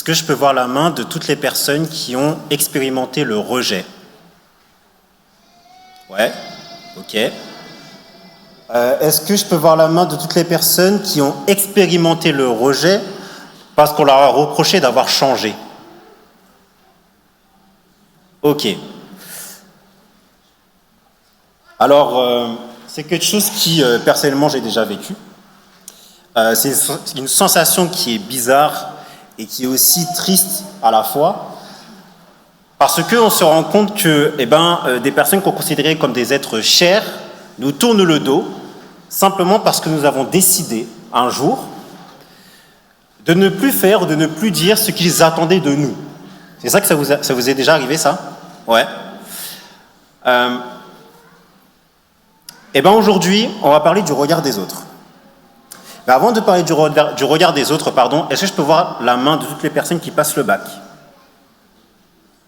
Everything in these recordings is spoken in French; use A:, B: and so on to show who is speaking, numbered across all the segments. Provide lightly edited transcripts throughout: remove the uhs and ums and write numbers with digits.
A: que je peux voir la main de toutes les personnes qui ont expérimenté le rejet? Ouais, ok. Est-ce que je peux voir la main de toutes les personnes qui ont expérimenté le rejet parce qu'on leur a reproché d'avoir changé? Ok. Alors, c'est quelque chose qui, personnellement, j'ai déjà vécu. C'est une sensation qui est bizarre et qui est aussi triste à la fois, parce qu'on se rend compte que des personnes qu'on considérait comme des êtres chers nous tournent le dos, simplement parce que nous avons décidé, un jour, de ne plus faire ou de ne plus dire ce qu'ils attendaient de nous. C'est ça que ça vous est déjà arrivé, ça? Ouais. Aujourd'hui, on va parler du regard des autres. Mais avant de parler du regard des autres, est-ce que je peux voir la main de toutes les personnes qui passent le bac?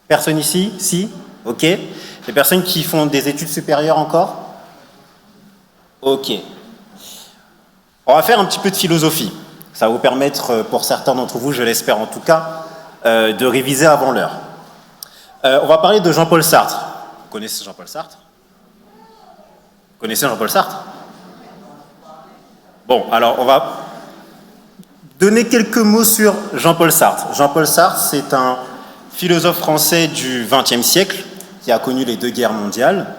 A: Personne ici? Si? Ok. Les personnes qui font des études supérieures encore? Ok. On va faire un petit peu de philosophie. Ça va vous permettre, pour certains d'entre vous, je l'espère en tout cas, de réviser avant l'heure. On va parler de Jean-Paul Sartre. Vous connaissez Jean-Paul Sartre? Vous connaissez Jean-Paul Sartre? Bon, alors on va donner quelques mots sur Jean-Paul Sartre. Jean-Paul Sartre, c'est un philosophe français du XXe siècle qui a connu les 2 guerres mondiales.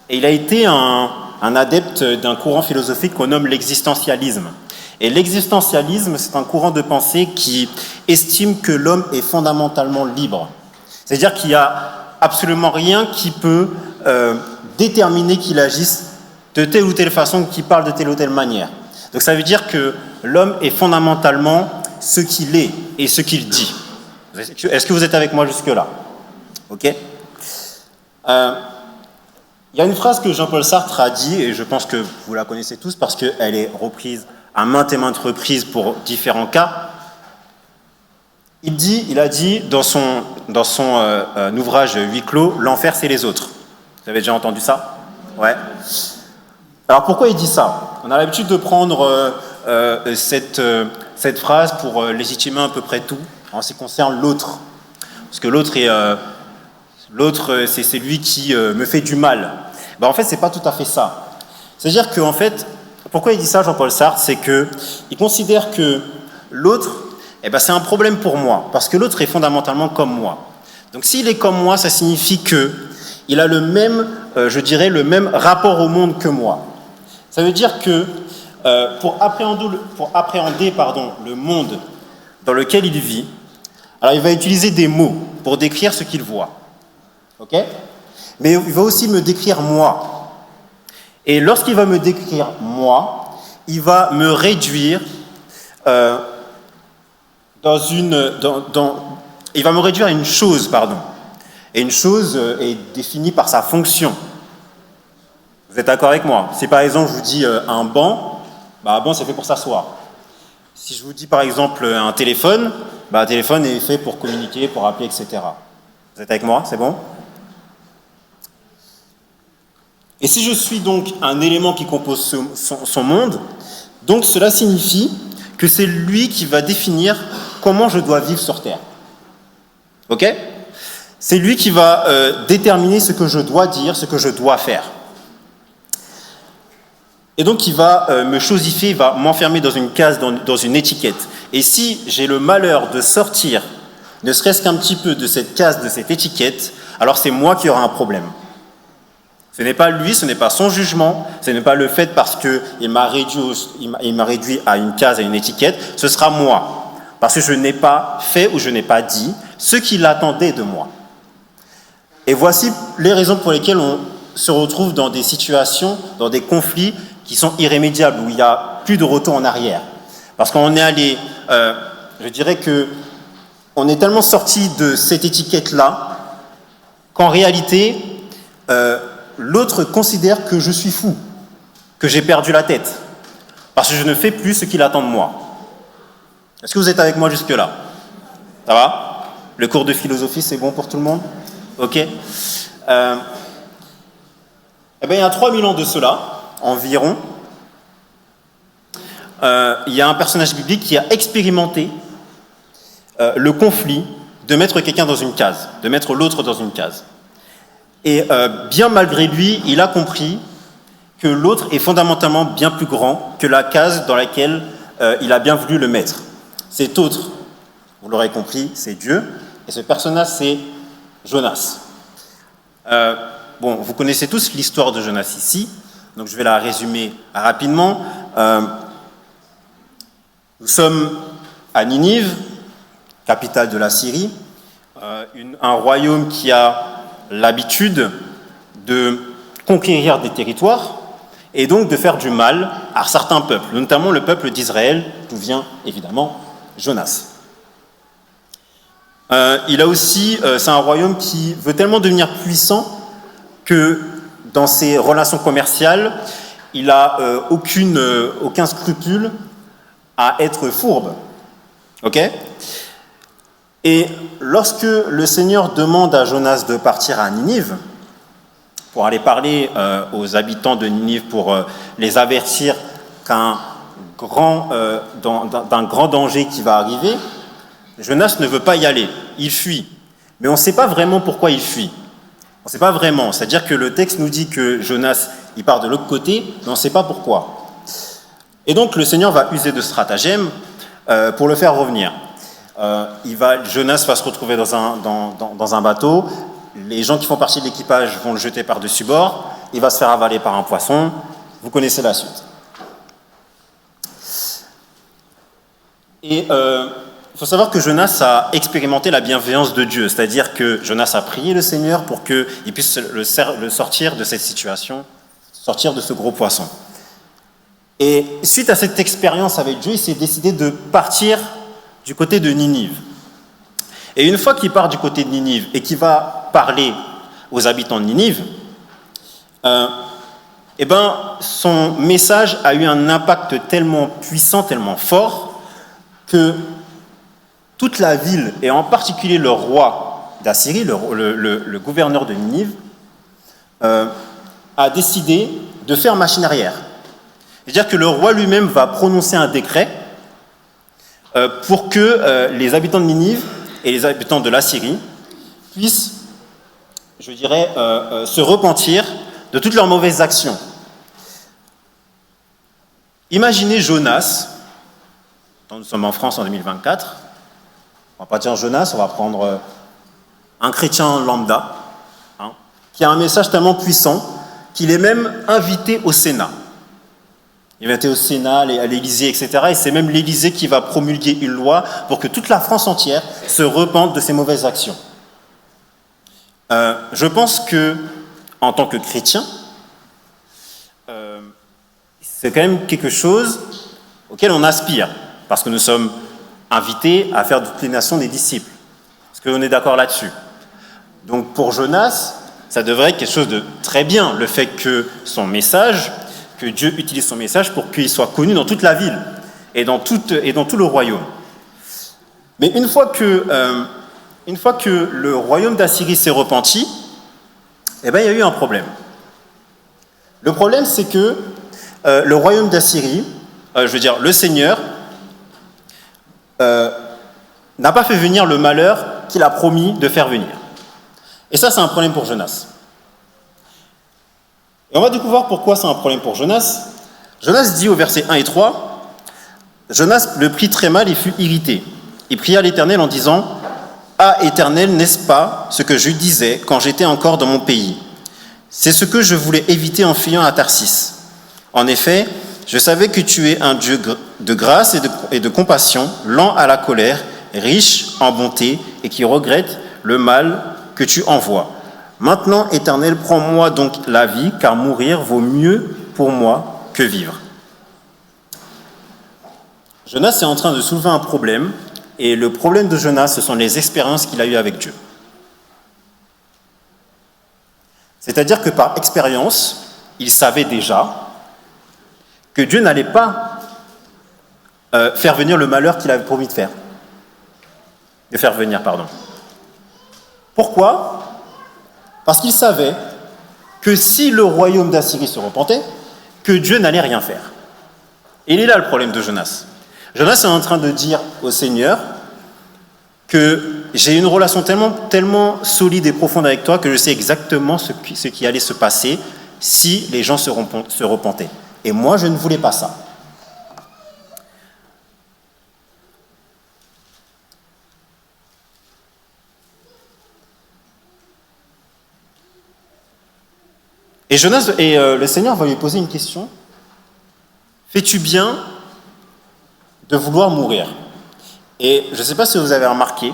A: Et il a été un adepte d'un courant philosophique qu'on nomme l'existentialisme. Et l'existentialisme, c'est un courant de pensée qui estime que l'homme est fondamentalement libre. C'est-à-dire qu'il n'y a absolument rien qui peut déterminer qu'il agisse de telle ou telle façon, qu'il parle de telle ou telle manière. Donc ça veut dire que l'homme est fondamentalement ce qu'il est et ce qu'il dit. Est-ce que vous êtes avec moi jusque-là? Ok. Il y a une phrase que Jean-Paul Sartre a dit, et je pense que vous la connaissez tous parce qu'elle est reprise à maintes et maintes reprises pour différents cas. Il a dit dans son ouvrage Huis clos, l'enfer c'est les autres. Vous avez déjà entendu ça? Ouais. Alors pourquoi il dit ça? On a l'habitude de prendre cette phrase pour légitimer à peu près tout en ce qui concerne l'autre. Parce que l'autre, c'est celui qui me fait du mal. En fait, c'est pas tout à fait ça. C'est-à-dire qu'en fait, pourquoi il dit ça, Jean-Paul Sartre? C'est qu'il considère que l'autre, c'est un problème pour moi, parce que l'autre est fondamentalement comme moi. Donc s'il est comme moi, ça signifie qu'il a le même, le même rapport au monde que moi. Ça veut dire que pour appréhender le monde dans lequel il vit, alors il va utiliser des mots pour décrire ce qu'il voit. Ok? Mais il va aussi me décrire moi. Et lorsqu'il va me décrire moi, il va me réduire il va me réduire à une chose, Et une chose est définie par sa fonction. Vous êtes d'accord avec moi? Si par exemple je vous dis un banc, un banc c'est fait pour s'asseoir. Si je vous dis par exemple un téléphone, un téléphone est fait pour communiquer, pour appeler, etc. Vous êtes avec moi? C'est bon? Et si je suis donc un élément qui compose son monde, donc cela signifie que c'est lui qui va définir comment je dois vivre sur Terre. Ok? C'est lui qui va déterminer ce que je dois dire, ce que je dois faire. Et donc il va me chosifier, il va m'enfermer dans une case, dans une étiquette. Et si j'ai le malheur de sortir, ne serait-ce qu'un petit peu de cette case, de cette étiquette, alors c'est moi qui aurai un problème. Ce n'est pas lui, ce n'est pas son jugement, ce n'est pas le fait parce qu'il m'a réduit à une case, à une étiquette, ce sera moi. Parce que je n'ai pas fait ou je n'ai pas dit ce qu'il attendait de moi. Et voici les raisons pour lesquelles on se retrouve dans des situations, dans des conflits qui sont irrémédiables, où il n'y a plus de retour en arrière. Parce qu'on est allé, je dirais que on est tellement sorti de cette étiquette-là qu'en réalité, l'autre considère que je suis fou, que j'ai perdu la tête, parce que je ne fais plus ce qu'il attend de moi. Est-ce que vous êtes avec moi jusque-là? Ça va? Le cours de philosophie, c'est bon pour tout le monde? Ok. Il y a 3000 ans de cela, environ, il y a un personnage biblique qui a expérimenté le conflit de mettre quelqu'un dans une case, de mettre l'autre dans une case. Et bien malgré lui, il a compris que l'autre est fondamentalement bien plus grand que la case dans laquelle il a bien voulu le mettre. Cet autre, vous l'aurez compris, c'est Dieu, et ce personnage, c'est Jonas. Bon, vous connaissez tous l'histoire de Jonas ici, donc je vais la résumer rapidement. Nous sommes à Ninive, capitale de la Syrie, un royaume qui a l'habitude de conquérir des territoires et donc de faire du mal à certains peuples, notamment le peuple d'Israël, d'où vient évidemment Jonas. Il a aussi, c'est un royaume qui veut tellement devenir puissant que dans ses relations commerciales, il n'a aucun scrupule à être fourbe. Ok ? Et lorsque le Seigneur demande à Jonas de partir à Ninive, pour aller parler aux habitants de Ninive, pour les avertir d'un grand danger qui va arriver, Jonas ne veut pas y aller, il fuit. Mais on ne sait pas vraiment pourquoi il fuit. On ne sait pas vraiment, c'est-à-dire que le texte nous dit que Jonas, il part de l'autre côté, mais on ne sait pas pourquoi. Et donc le Seigneur va user de stratagèmes pour le faire revenir. Jonas va se retrouver dans un bateau, les gens qui font partie de l'équipage vont le jeter par-dessus bord, il va se faire avaler par un poisson, vous connaissez la suite. Et il faut savoir que Jonas a expérimenté la bienveillance de Dieu, c'est-à-dire que Jonas a prié le Seigneur pour qu'il puisse le sortir de cette situation, sortir de ce gros poisson. Et suite à cette expérience avec Dieu, il s'est décidé de partir du côté de Ninive. Et une fois qu'il part du côté de Ninive et qu'il va parler aux habitants de Ninive, son message a eu un impact tellement puissant, tellement fort, que toute la ville, et en particulier le roi d'Assyrie, le gouverneur de Ninive, a décidé de faire machine arrière. C'est-à-dire que le roi lui-même va prononcer un décret pour que les habitants de Ninive et les habitants de la Syrie puissent, se repentir de toutes leurs mauvaises actions. Imaginez Jonas, nous sommes en France en 2024, on ne va pas dire Jonas, on va prendre un chrétien lambda, qui a un message tellement puissant qu'il est même invité au Sénat. Il va être au Sénat, à l'Élysée, etc. Et c'est même l'Élysée qui va promulguer une loi pour que toute la France entière se repente de ses mauvaises actions. Je pense que, en tant que chrétien, c'est quand même quelque chose auquel on aspire, parce que nous sommes invités à faire de toutes les nations des disciples. Est-ce qu'on est d'accord là-dessus ? Donc pour Jonas, ça devrait être quelque chose de très bien, le fait que son message, que Dieu utilise son message pour qu'il soit connu dans toute la ville et dans tout le royaume. Mais une fois que le royaume d'Assyrie s'est repenti, il y a eu un problème. Le problème, c'est que le royaume d'Assyrie, le Seigneur, n'a pas fait venir le malheur qu'il a promis de faire venir. Et ça, c'est un problème pour Jonas. Et on va découvrir pourquoi c'est un problème pour Jonas. Jonas dit au verset 1 et 3, Jonas le prit très mal et fut irrité. Il pria l'Éternel en disant, « Ah, Éternel, n'est-ce pas ce que je disais quand j'étais encore dans mon pays ? C'est ce que je voulais éviter en fuyant à Tarsis. En effet, je savais que tu es un Dieu de grâce et de compassion, lent à la colère, riche en bonté et qui regrette le mal que tu envoies. Maintenant, Éternel, prends-moi donc la vie, car mourir vaut mieux pour moi que vivre. » Jonas est en train de soulever un problème, et le problème de Jonas, ce sont les expériences qu'il a eues avec Dieu. C'est-à-dire que par expérience, il savait déjà que Dieu n'allait pas faire venir le malheur qu'il avait promis de faire venir. Pourquoi ? Parce qu'il savait que si le royaume d'Assyrie se repentait, que Dieu n'allait rien faire. Et il est là le problème de Jonas. Jonas est en train de dire au Seigneur, que j'ai une relation tellement solide et profonde avec toi que je sais exactement ce qui allait se passer si les gens se repentaient. Et moi, je ne voulais pas ça. Et le Seigneur va lui poser une question. Fais-tu bien de vouloir mourir? Et je ne sais pas si vous avez remarqué,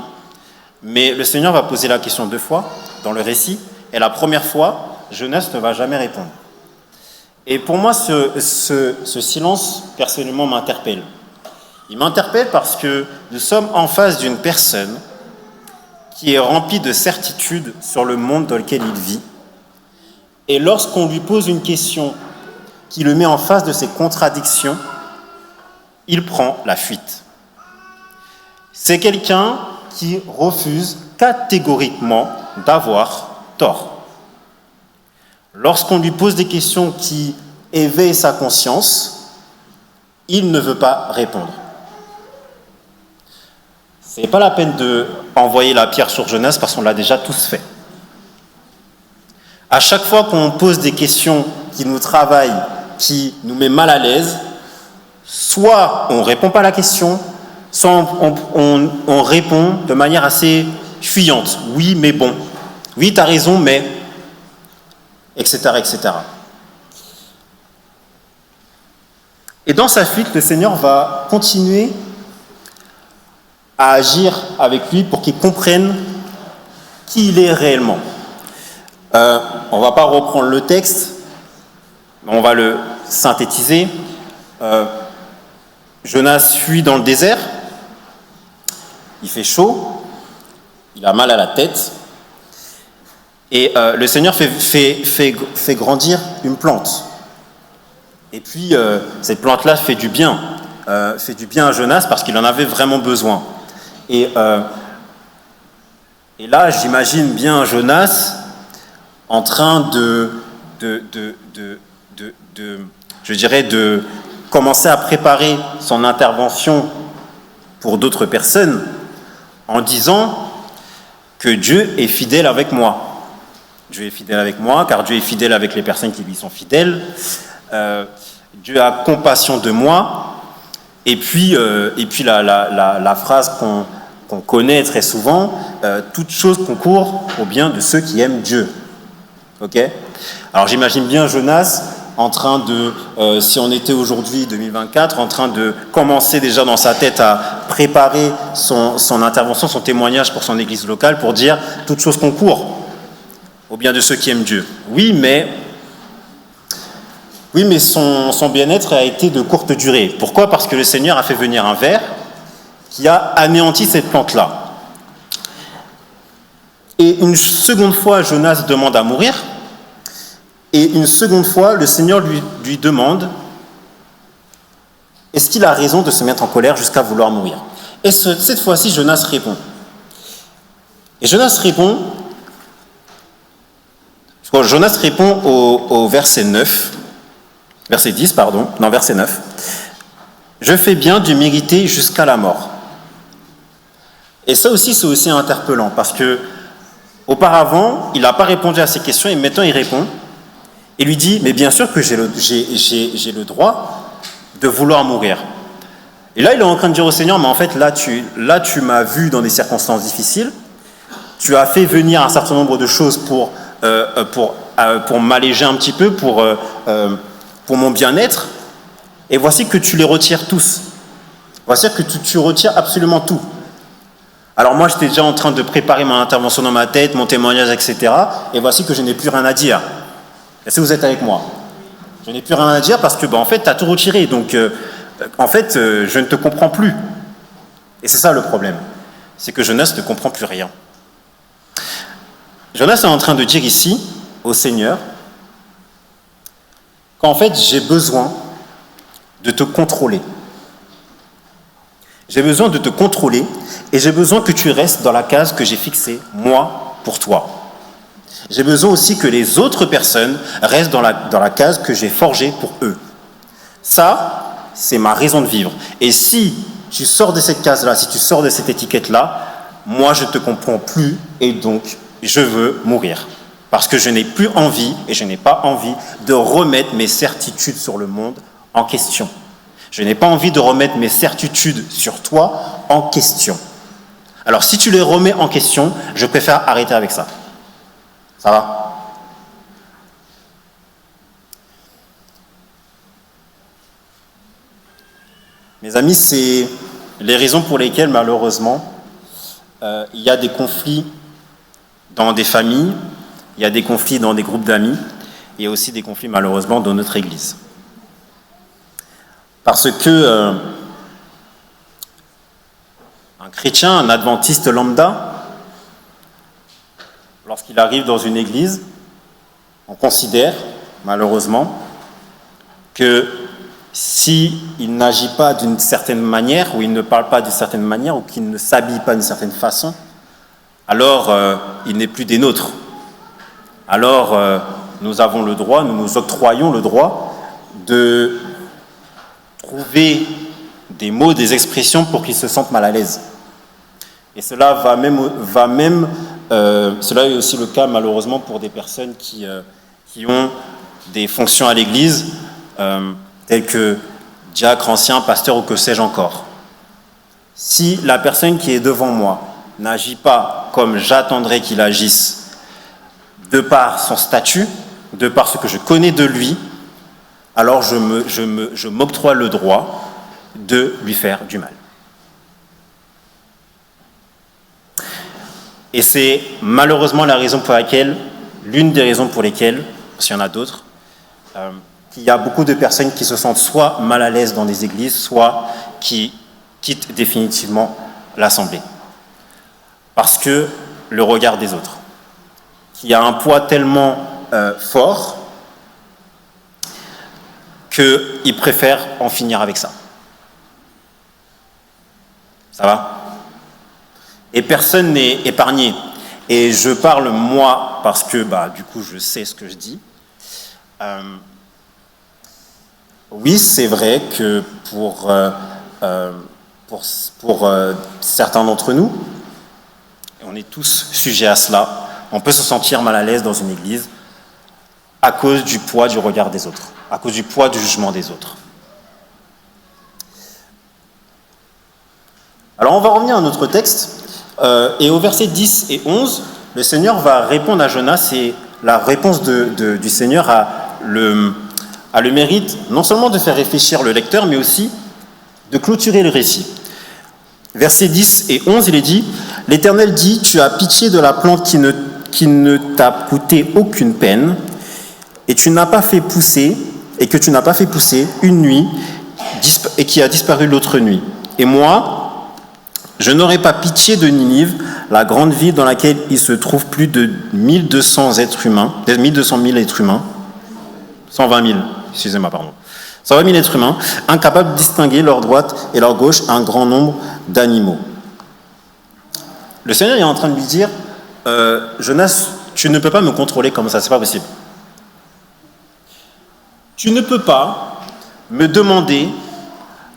A: mais le Seigneur va poser la question 2 fois dans le récit. Et la première fois, Jonas ne va jamais répondre. Et pour moi, ce silence, personnellement, m'interpelle. Il m'interpelle parce que nous sommes en face d'une personne qui est remplie de certitudes sur le monde dans lequel il vit. Et lorsqu'on lui pose une question qui le met en face de ses contradictions, il prend la fuite. C'est quelqu'un qui refuse catégoriquement d'avoir tort. Lorsqu'on lui pose des questions qui éveillent sa conscience, il ne veut pas répondre. Ce n'est pas la peine d'envoyer la pierre sur Jonas parce qu'on l'a déjà tous fait. À chaque fois qu'on pose des questions qui nous travaillent, qui nous met mal à l'aise, soit on ne répond pas à la question, soit on répond de manière assez fuyante. Oui, mais bon. Oui, tu as raison, mais... etc., etc. Et dans sa fuite, le Seigneur va continuer à agir avec lui pour qu'il comprenne qui il est réellement. On ne va pas reprendre le texte, mais on va le synthétiser. Jonas fuit dans le désert, il fait chaud, il a mal à la tête, et le Seigneur fait grandir une plante. Et puis, cette plante-là fait du bien à Jonas parce qu'il en avait vraiment besoin. Et là, j'imagine bien Jonas en train de commencer à préparer son intervention pour d'autres personnes en disant que Dieu est fidèle avec moi. Dieu est fidèle avec moi, car Dieu est fidèle avec les personnes qui lui sont fidèles. Dieu a compassion de moi. Et puis la phrase qu'on connaît très souvent, toute chose concourt au bien de ceux qui aiment Dieu. Ok ? Alors j'imagine bien Jonas en train de, si on était aujourd'hui 2024, en train de commencer déjà dans sa tête à préparer son intervention, son témoignage pour son église locale, pour dire toute chose concourt au bien de ceux qui aiment Dieu. Oui, mais son bien-être a été de courte durée. Pourquoi ? Parce que le Seigneur a fait venir un ver qui a anéanti cette plante-là. Et une seconde fois, Jonas demande à mourir. Et une seconde fois, le Seigneur lui demande est-ce qu'il a raison de se mettre en colère jusqu'à vouloir mourir ? Et cette fois-ci, Jonas répond. Et Jonas répond au verset 9, verset 10, pardon, non, verset 9. Je fais bien de mériter jusqu'à la mort. Et ça aussi, c'est aussi interpellant parce que auparavant, il n'a pas répondu à ces questions et maintenant il répond. Et lui dit, mais bien sûr que j'ai le droit de vouloir mourir. Et là, il est en train de dire au Seigneur, mais en fait, là, tu m'as vu dans des circonstances difficiles. Tu as fait venir un certain nombre de choses pour m'alléger un petit peu, pour mon bien-être. Et voici que tu les retires tous. Voici que tu retires absolument tout. Alors moi, j'étais déjà en train de préparer mon intervention dans ma tête, mon témoignage, etc. Et voici que je n'ai plus rien à dire. Est-ce que vous êtes avec moi ? Je n'ai plus rien à dire parce que, en fait, tu as tout retiré. Donc, en fait, je ne te comprends plus. Et c'est ça le problème. C'est que Jonas ne comprend plus rien. Jonas est en train de dire ici, au Seigneur, qu'en fait, j'ai besoin de te contrôler. J'ai besoin de te contrôler et j'ai besoin que tu restes dans la case que j'ai fixée, moi, pour toi. J'ai besoin aussi que les autres personnes restent dans la case que j'ai forgée pour eux. Ça, c'est ma raison de vivre. Et si tu sors de cette case-là, si tu sors de cette étiquette-là, moi je ne te comprends plus et donc je veux mourir. Parce que je n'ai plus envie et je n'ai pas envie de remettre mes certitudes sur le monde en question. Je n'ai pas envie de remettre mes certitudes sur toi en question. Alors si tu les remets en question, je préfère arrêter avec ça. Ça va ? Mes amis, c'est les raisons pour lesquelles, malheureusement, il y a des conflits dans des familles, il y a des conflits dans des groupes d'amis, il y a aussi des conflits, malheureusement, dans notre Église. Parce que un chrétien, un adventiste lambda, lorsqu'il arrive dans une église, on considère, malheureusement, que s'il n'agit pas d'une certaine manière, ou il ne parle pas d'une certaine manière, ou qu'il ne s'habille pas d'une certaine façon, alors il n'est plus des nôtres. Alors nous avons le droit, nous nous octroyons le droit de trouver des mots, des expressions pour qu'ils se sentent mal à l'aise. Et cela cela est aussi le cas malheureusement pour des personnes qui ont des fonctions à l'Église, tels que diacre, ancien, pasteur ou que sais-je encore. Si la personne qui est devant moi n'agit pas comme j'attendrais qu'il agisse, de par son statut, de par ce que je connais de lui, alors je m'octroie le droit de lui faire du mal. Et c'est malheureusement l'une des raisons pour lesquelles, s'il y en a d'autres, qu'il y a beaucoup de personnes qui se sentent soit mal à l'aise dans des églises, soit qui quittent définitivement l'assemblée. Parce que le regard des autres, qui a un poids tellement fort qu'ils préfèrent en finir avec ça. Ça va ? Et personne n'est épargné. Et je parle moi parce que du coup je sais ce que je dis. Oui, c'est vrai que pour certains d'entre nous, et on est tous sujets à cela, on peut se sentir mal à l'aise dans une église à cause du poids du regard des autres, à cause du poids du jugement des autres. Alors on va revenir à notre texte, et au verset 10 et 11, le Seigneur va répondre à Jonas, et la réponse du Seigneur a le mérite non seulement de faire réfléchir le lecteur, mais aussi de clôturer le récit. Versets 10 et 11, il est dit « L'Éternel dit, tu as pitié de la plante qui ne t'a coûté aucune peine, et que tu n'as pas fait pousser une nuit, et qui a disparu l'autre nuit. Et moi, je n'aurai pas pitié de Ninive, la grande ville dans laquelle il se trouve plus de 1200 000 êtres humains, 120 000, excusez-moi, pardon. 120 000 êtres humains, incapables de distinguer leur droite et leur gauche un grand nombre d'animaux. » Le Seigneur est en train de lui dire, Jonas, tu ne peux pas me contrôler comme ça, c'est pas possible. Tu ne peux pas me demander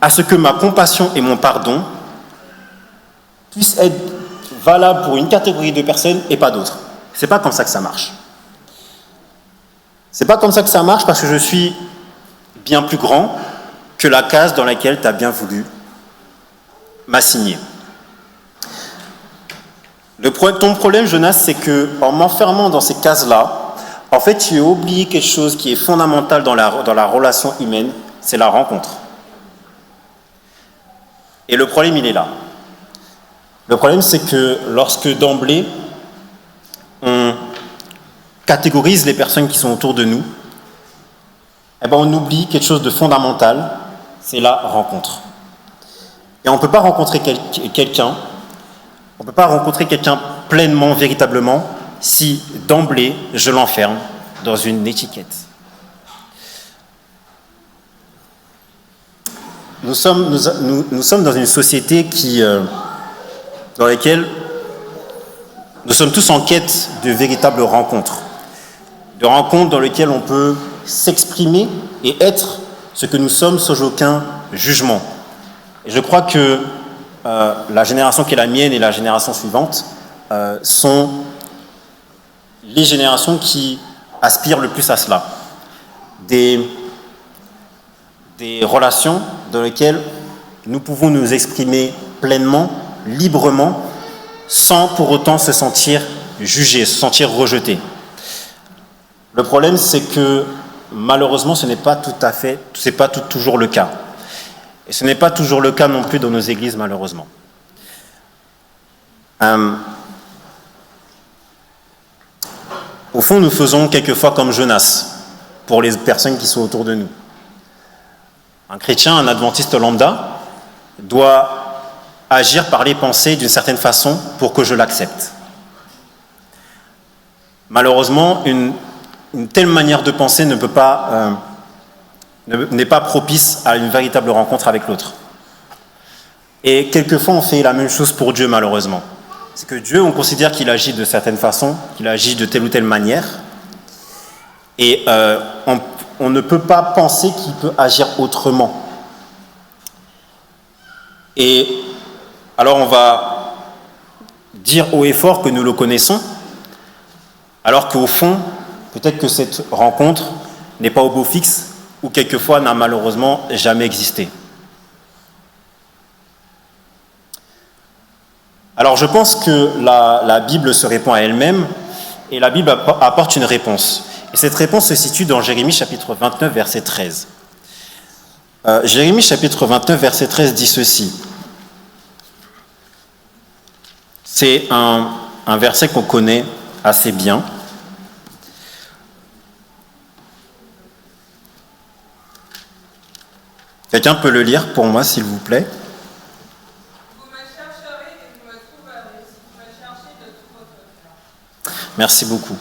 A: à ce que ma compassion et mon pardon puissent être valables pour une catégorie de personnes et pas d'autres. C'est pas comme ça que ça marche. C'est pas comme ça que ça marche parce que je suis bien plus grand que la case dans laquelle tu as bien voulu m'assigner. Ton problème, Jonas, c'est que en m'enfermant dans ces cases-là, en fait, tu as oublié quelque chose qui est fondamental dans la relation humaine, c'est la rencontre. Et le problème, il est là. Le problème, c'est que lorsque d'emblée, on catégorise les personnes qui sont autour de nous, on oublie quelque chose de fondamental, c'est la rencontre. Et on ne peut pas rencontrer quelqu'un pleinement, véritablement, si d'emblée, je l'enferme dans une étiquette. Nous sommes dans une société dans laquelle nous sommes tous en quête de véritables rencontres. De rencontres dans lesquelles on peut s'exprimer et être ce que nous sommes sans aucun jugement. Et je crois que la génération qui est la mienne et la génération suivante sont les générations qui aspirent le plus à cela. Des relations dans lesquelles nous pouvons nous exprimer pleinement, librement, sans pour autant se sentir jugé, se sentir rejeté. Le problème, c'est que malheureusement, ce n'est pas toujours le cas. Et ce n'est pas toujours le cas non plus dans nos églises, malheureusement. Au fond, nous faisons quelquefois comme Jonas, pour les personnes qui sont autour de nous. Un chrétien, un adventiste lambda, doit agir, parler, penser d'une certaine façon pour que je l'accepte. Malheureusement, une telle manière de penser n'est pas propice à une véritable rencontre avec l'autre. Et quelquefois, on fait la même chose pour Dieu, malheureusement. C'est que Dieu, on considère qu'il agit de certaines façons, qu'il agit de telle ou telle manière, et on ne peut pas penser qu'il peut agir autrement. Et alors on va dire haut et fort que nous le connaissons, alors qu'au fond, peut-être que cette rencontre n'est pas au beau fixe, ou quelquefois n'a malheureusement jamais existé. Alors je pense que la Bible se répond à elle-même, et la Bible apporte une réponse. Et cette réponse se situe dans Jérémie chapitre 29, verset 13. Jérémie chapitre 29, verset 13 dit ceci. C'est un verset qu'on connaît assez bien. Quelqu'un peut le lire pour moi, s'il vous plaît?
B: Vous me chercherez et vous me trouverez si vous me cherchez de tout votre cœur.
A: Merci beaucoup.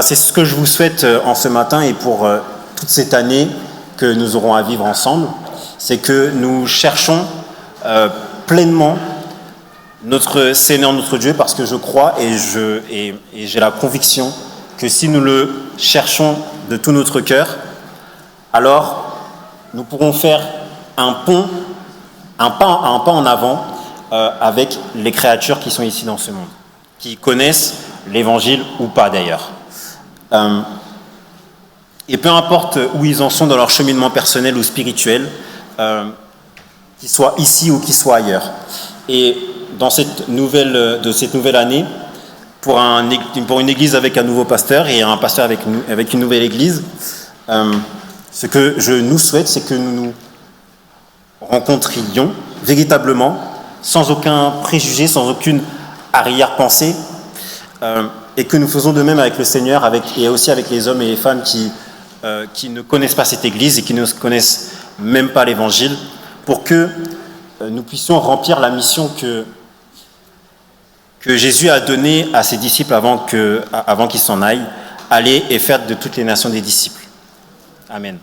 A: C'est ce que je vous souhaite en ce matin et pour toute cette année que nous aurons à vivre ensemble. C'est que nous cherchons pleinement notre Seigneur, notre Dieu, parce que je crois et j'ai la conviction que si nous le cherchons de tout notre cœur, alors nous pourrons faire un pas en avant avec les créatures qui sont ici dans ce monde, qui connaissent l'évangile ou pas d'ailleurs. Et peu importe où ils en sont dans leur cheminement personnel ou spirituel, qu'ils soient ici ou qu'ils soient ailleurs. Et dans cette nouvelle année, pour une église avec un nouveau pasteur et un pasteur avec une nouvelle église, ce que je nous souhaite, c'est que nous nous rencontrions véritablement, sans aucun préjugé, sans aucune arrière-pensée, et que nous faisons de même avec le Seigneur et aussi avec les hommes et les femmes qui ne connaissent pas cette église et qui ne connaissent même pas l'évangile, pour que nous puissions remplir la mission que Jésus a donnée à ses disciples avant qu'ils s'en aillent, aller et faire de toutes les nations des disciples. Amen.